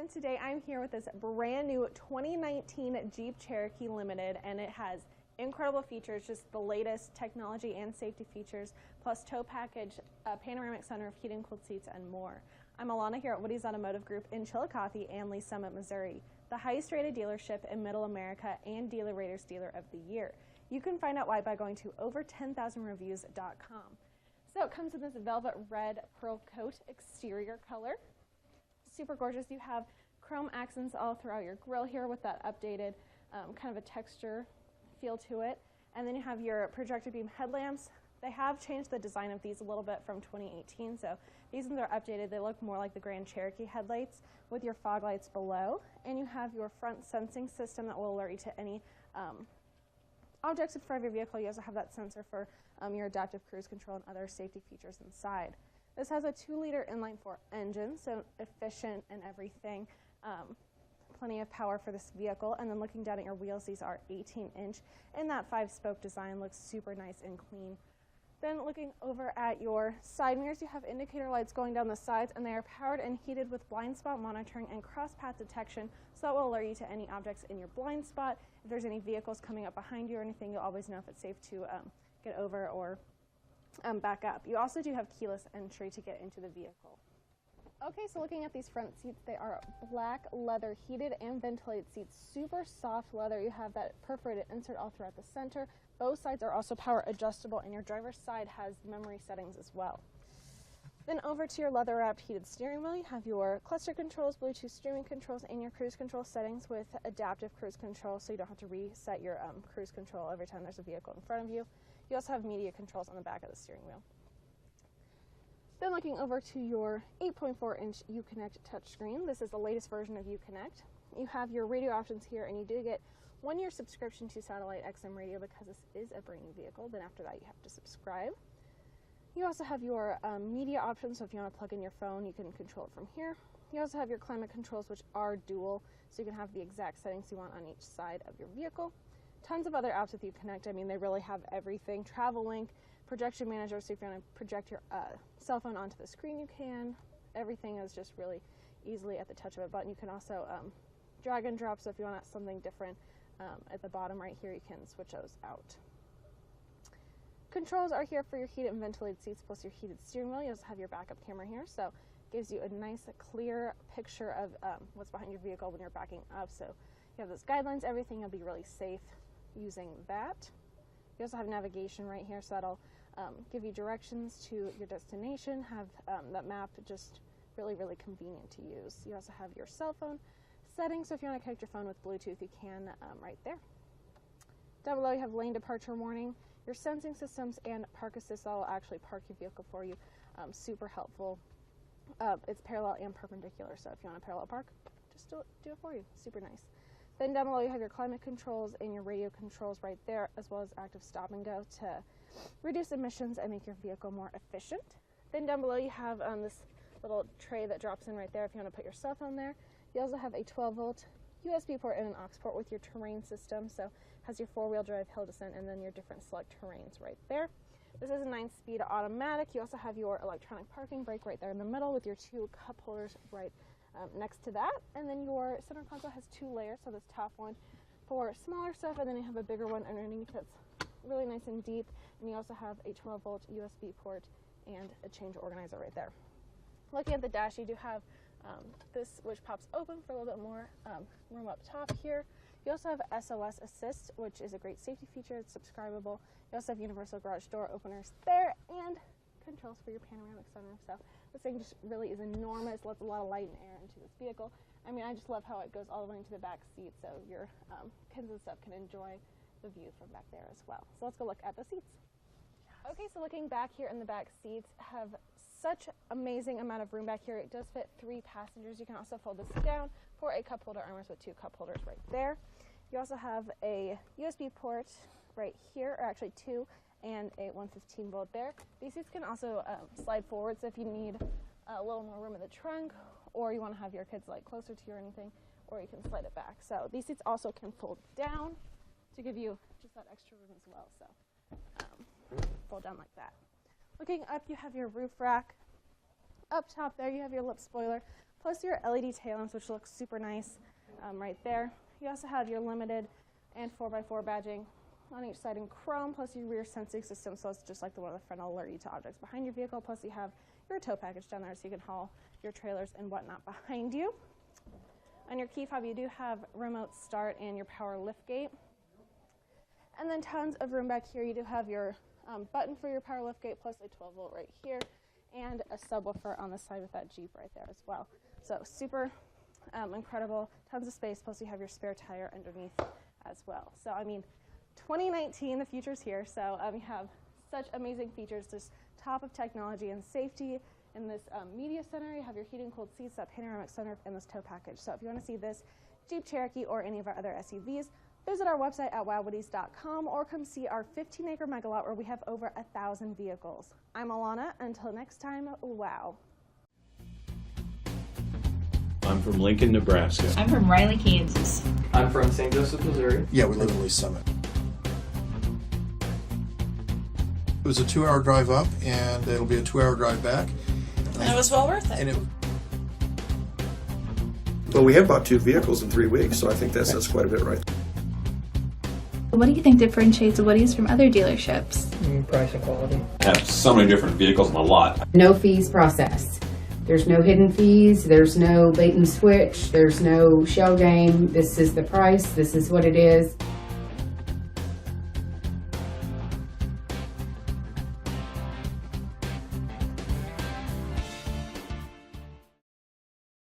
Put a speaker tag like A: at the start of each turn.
A: and today I'm here with this brand new 2019 Jeep Cherokee Limited, and it has incredible features, just the latest technology and safety features, plus tow package, panoramic sunroof, heated and cooled seats, and more. I'm Alana here at Woodys Automotive Group in Chillicothe and Lee Summit, Missouri, the highest rated dealership in Middle America and Dealer Raters Dealer of the Year. You can find out why by going to over10,000reviews.com. So it comes in this velvet red pearl coat exterior color. Super gorgeous. You have chrome accents all throughout your grille here with that updated kind of a texture feel to it. And then you have your projector beam headlamps. They have changed the design of these a little bit from 2018, so these ones are updated. They look more like the Grand Cherokee headlights with your fog lights below. And you have your front sensing system that will alert you to any objects in front of your vehicle. You also have that sensor for your adaptive cruise control and other safety features inside. This has a 2-liter inline-4 engine, so efficient and everything. Plenty of power for this vehicle. And then looking down at your wheels, these are 18-inch, and that 5-spoke design looks super nice and clean. Then looking over at your side mirrors, you have indicator lights going down the sides, and they are powered and heated with blind spot monitoring and cross path detection, so that will alert you to any objects in your blind spot. If there's any vehicles coming up behind you or anything, you'll always know if it's safe to get over or back up. You also do have keyless entry to get into the vehicle. Okay, so looking at these front seats, they are black leather heated and ventilated seats, super soft leather. You have that perforated insert all throughout the center. Both sides are also power adjustable, and your driver's side has memory settings as well. Then over to your leather wrapped heated steering wheel, you have your cluster controls, Bluetooth streaming controls, and your cruise control settings with adaptive cruise control, so you don't have to reset your cruise control every time there's a vehicle in front of you. You also have media controls on the back of the steering wheel. Then looking over to your 8.4-inch Uconnect Touchscreen, this is the latest version of Uconnect. You have your radio options here, and you do get 1-year subscription to satellite XM radio because this is a brand new vehicle. Then after that, you have to subscribe. You also have your media options, so if you want to plug in your phone, you can control it from here. You also have your climate controls, which are dual, so you can have the exact settings you want on each side of your vehicle. Tons of other apps with Uconnect. I mean, they really have everything. Travel Link, projection manager, so if you want to project your cell phone onto the screen, you can. Everything is just really easily at the touch of a button. You can also drag and drop, so if you want something different at the bottom right here, you can switch those out. Controls are here for your heated and ventilated seats plus your heated steering wheel. You also have your backup camera here, so it gives you a nice clear picture of what's behind your vehicle when you're backing up. So you have those guidelines, everything. You'll be really safe using that. You also have navigation right here, so that'll give you directions to your destination, have that map just really convenient to use. You also have your cell phone settings, so if you want to connect your phone with Bluetooth, you can right there. Down below you have lane departure warning, your sensing systems, and park assist that will actually park your vehicle for you. Super helpful. It's parallel and perpendicular, so if you want to parallel park, just do it for you. Super nice. Then down below you have your climate controls and your radio controls right there, as well as active stop and go to reduce emissions and make your vehicle more efficient. Then down below you have this little tray that drops in right there if you want to put your cell phone there. You also have a 12-volt USB port and an aux port with your terrain system, so it has your 4-wheel drive, hill descent, and then your different select terrains right there. This is a 9-speed automatic. You also have your electronic parking brake right there in the middle with your 2 cup holders right next to that. And then your center console has 2 layers, so this top one for smaller stuff, and then you have a bigger one underneath that's really nice and deep. And you also have a 12-volt USB port and a change organizer right there. Looking at the dash, you do have this, which pops open for a little bit more room up top here. You also have SOS Assist, which is a great safety feature. It's subscribable. You also have universal garage door openers there and controls for your panoramic sunroof. So this thing just really is enormous, lets a lot of light and air into this vehicle. I mean, I just love how it goes all the way into the back seat, so your kids and stuff can enjoy the view from back there as well. So let's go look at the seats. Okay, so looking back here in the back seats, have such amazing amount of room back here. It does fit 3 passengers. You can also fold this down for a cup holder armrest with 2 cup holders right there. You also have a USB port right here, or actually 2, and a 115-volt there. These seats can also slide forward, so if you need a little more room in the trunk, or you want to have your kids like closer to you or anything, or you can slide it back. So these seats also can fold down to give you just that extra room as well. So fold down like that. Looking up, you have your roof rack. Up top there, you have your lip spoiler plus your LED tail lamps, which looks super nice right there. You also have your limited and 4x4 badging on each side in chrome, plus your rear sensing system, so it's just like the one on the front will alert you to objects behind your vehicle, plus you have your tow package down there so you can haul your trailers and whatnot behind you. On your key fob, you do have remote start and your power lift gate. And then tons of room back here. You do have your button for your power lift gate, plus a 12-volt right here, and a subwoofer on the side with that Jeep right there as well. So super incredible, tons of space, plus you have your spare tire underneath as well. So I mean, 2019, the future's here, so you have such amazing features, just top of technology and safety. In this media center, you have your heated and cooled seats, that panoramic sunroof, and this tow package. So if you want to see this Jeep Cherokee or any of our other SUVs, visit our website at WowWoodys.com or come see our 15-acre mega lot where we have over 1,000 vehicles. I'm Alana. Until next time, wow.
B: I'm from Lincoln, Nebraska.
C: I'm from Riley, Kansas.
D: I'm from St. Joseph, Missouri.
E: Yeah, we live in Lee Summit. It was a 2-hour drive up, and it'll be a 2-hour drive back.
C: And it was well worth it.
F: Well, we have bought 2 vehicles in 3 weeks, so I think that says quite a bit right.
G: What do you think differentiates Woodies from other dealerships?
D: Price and quality.
H: Have so many different vehicles in the lot.
I: No fees processed. There's no hidden fees, there's no bait and switch, there's no shell game. This is the price, this is what it is.